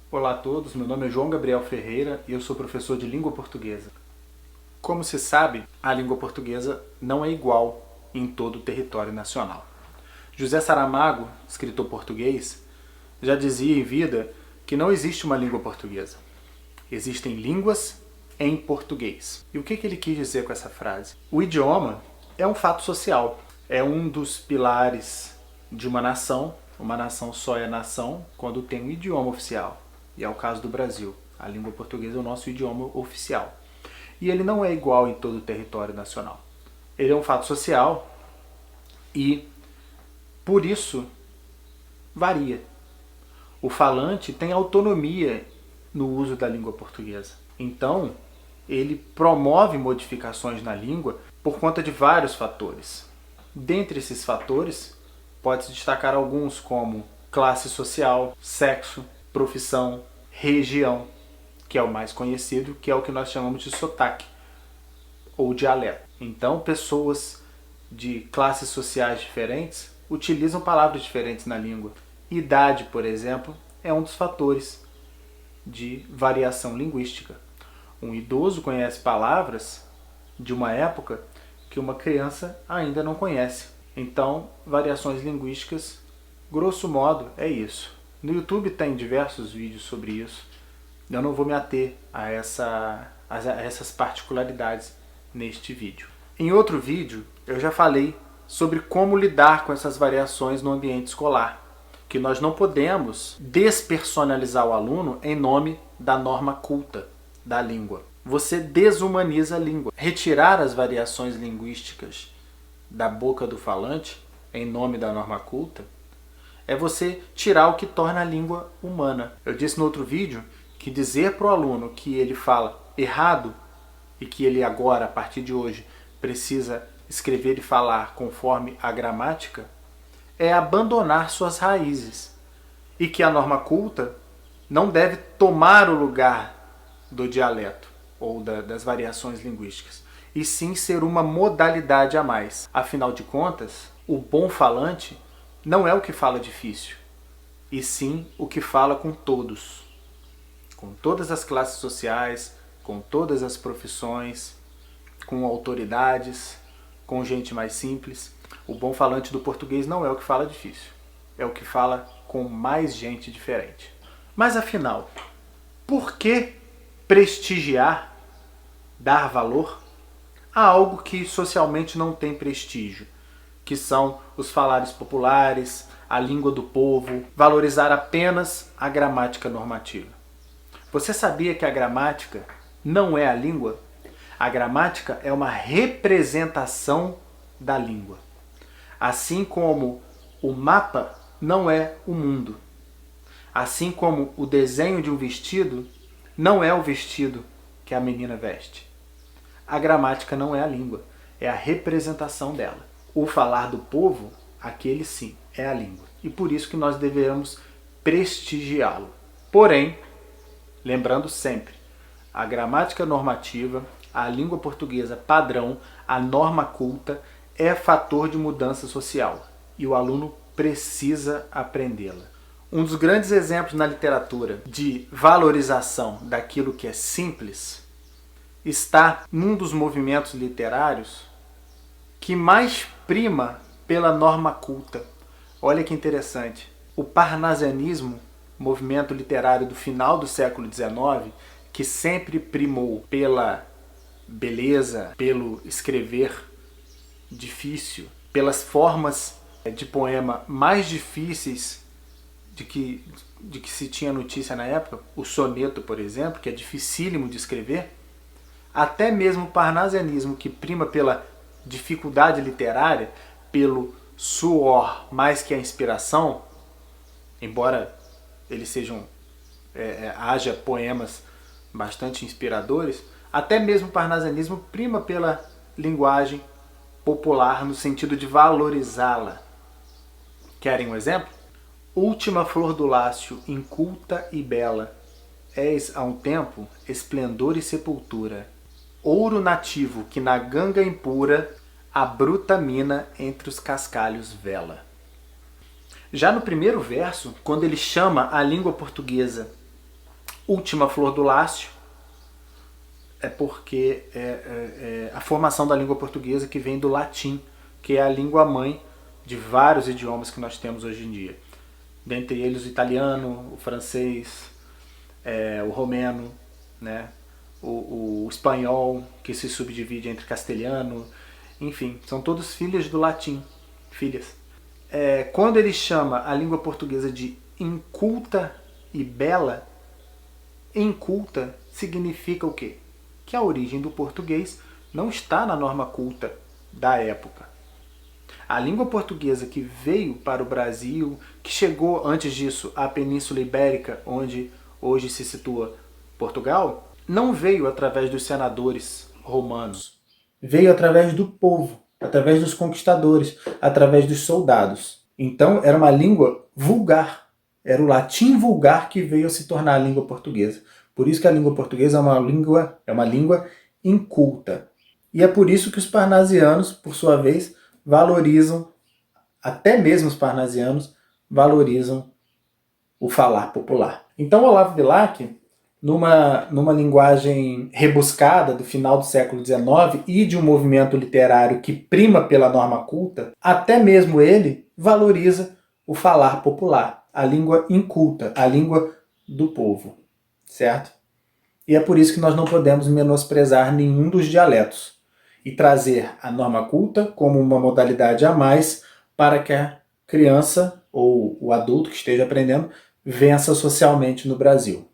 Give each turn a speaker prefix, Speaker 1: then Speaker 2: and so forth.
Speaker 1: Olá a todos, meu nome é João Gabriel Ferreira e eu sou professor de língua portuguesa. Como se sabe, a língua portuguesa não é igual em todo o território nacional. José Saramago, escritor português, já dizia em vida que não existe uma língua portuguesa. Existem línguas em português. E o que ele quis dizer com essa frase? O idioma é um fato social, é um dos pilares de uma nação. Uma nação só é nação quando tem um idioma oficial. E é o caso do Brasil. A língua portuguesa é o nosso idioma oficial. E ele não é igual em todo o território nacional. Ele é um fato social e, por isso, varia. O falante tem autonomia no uso da língua portuguesa. Então, ele promove modificações na língua por conta de vários fatores. Dentre esses fatores, pode-se destacar alguns como classe social, sexo, profissão, região, que é o mais conhecido, que é o que nós chamamos de sotaque ou dialeto. Então, pessoas de classes sociais diferentes utilizam palavras diferentes na língua. Idade, por exemplo, é um dos fatores de variação linguística. Um idoso conhece palavras de uma época que uma criança ainda não conhece. Então, variações linguísticas, grosso modo, é isso. No YouTube tem diversos vídeos sobre isso. Eu não vou me ater a essas particularidades neste vídeo. Em outro vídeo, eu já falei sobre como lidar com essas variações no ambiente escolar, que nós não podemos despersonalizar o aluno em nome da norma culta da língua. Você desumaniza a língua. Retirar as variações linguísticas da boca do falante em nome da norma culta é você tirar o que torna a língua humana. Eu disse no outro vídeo que dizer para o aluno que ele fala errado e que ele agora, a partir de hoje, precisa escrever e falar conforme a gramática é abandonar suas raízes. E que a norma culta não deve tomar o lugar do dialeto ou das variações linguísticas, e sim ser uma modalidade a mais. Afinal de contas, o bom falante não é o que fala difícil, e sim o que fala com todos. Com todas as classes sociais, com todas as profissões, com autoridades, com gente mais simples. O bom falante do português não é o que fala difícil, é o que fala com mais gente diferente. Mas afinal, por que prestigiar, dar valor a algo que socialmente não tem prestígio? Que são os falares populares, a língua do povo, valorizar apenas a gramática normativa. Você sabia que a gramática não é a língua? A gramática é uma representação da língua. Assim como o mapa não é o mundo. Assim como o desenho de um vestido não é o vestido que a menina veste. A gramática não é a língua, é a representação dela. O falar do povo, aquele sim, é a língua. E por isso que nós devemos prestigiá-lo. Porém, lembrando sempre, a gramática normativa, a língua portuguesa padrão, a norma culta é fator de mudança social. E o aluno precisa aprendê-la. Um dos grandes exemplos na literatura de valorização daquilo que é simples está num dos movimentos literários que mais prima pela norma culta. Olha que interessante. O parnasianismo, movimento literário do final do século XIX, que sempre primou pela beleza, pelo escrever difícil, pelas formas de poema mais difíceis de que se tinha notícia na época, o soneto, por exemplo, que é dificílimo de escrever, até mesmo o parnasianismo, que prima pela dificuldade literária, pelo suor mais que a inspiração, embora eles haja poemas bastante inspiradores, até mesmo o parnasianismo prima pela linguagem popular no sentido de valorizá-la. Querem um exemplo? Última flor do lácio, inculta e bela, és a um tempo esplendor e sepultura. Ouro nativo que na ganga impura a bruta mina entre os cascalhos vela. Já no primeiro verso, quando ele chama a língua portuguesa última flor do lácio é porque a formação da língua portuguesa que vem do latim, que é a língua mãe de vários idiomas que nós temos hoje em dia. Dentre eles o italiano, o francês, o romeno, né? o espanhol, que se subdivide entre castelhano, enfim, são todos filhas do latim, filhas. Quando ele chama a língua portuguesa de inculta e bela, inculta significa o quê? Que a origem do português não está na norma culta da época. A língua portuguesa que veio para o Brasil, que chegou antes disso à Península Ibérica, onde hoje se situa Portugal, não veio através dos senadores romanos. Veio através do povo, através dos conquistadores, através dos soldados. Então era uma língua vulgar. Era o latim vulgar que veio a se tornar a língua portuguesa. Por isso que a língua portuguesa é uma língua inculta. E é por isso que os parnasianos, por sua vez, valorizam, até mesmo os parnasianos, valorizam o falar popular. Então Olavo Bilac, numa linguagem rebuscada do final do século XIX e de um movimento literário que prima pela norma culta, até mesmo ele valoriza o falar popular, a língua inculta, a língua do povo, certo? E é por isso que nós não podemos menosprezar nenhum dos dialetos e trazer a norma culta como uma modalidade a mais para que a criança ou o adulto que esteja aprendendo vença socialmente no Brasil.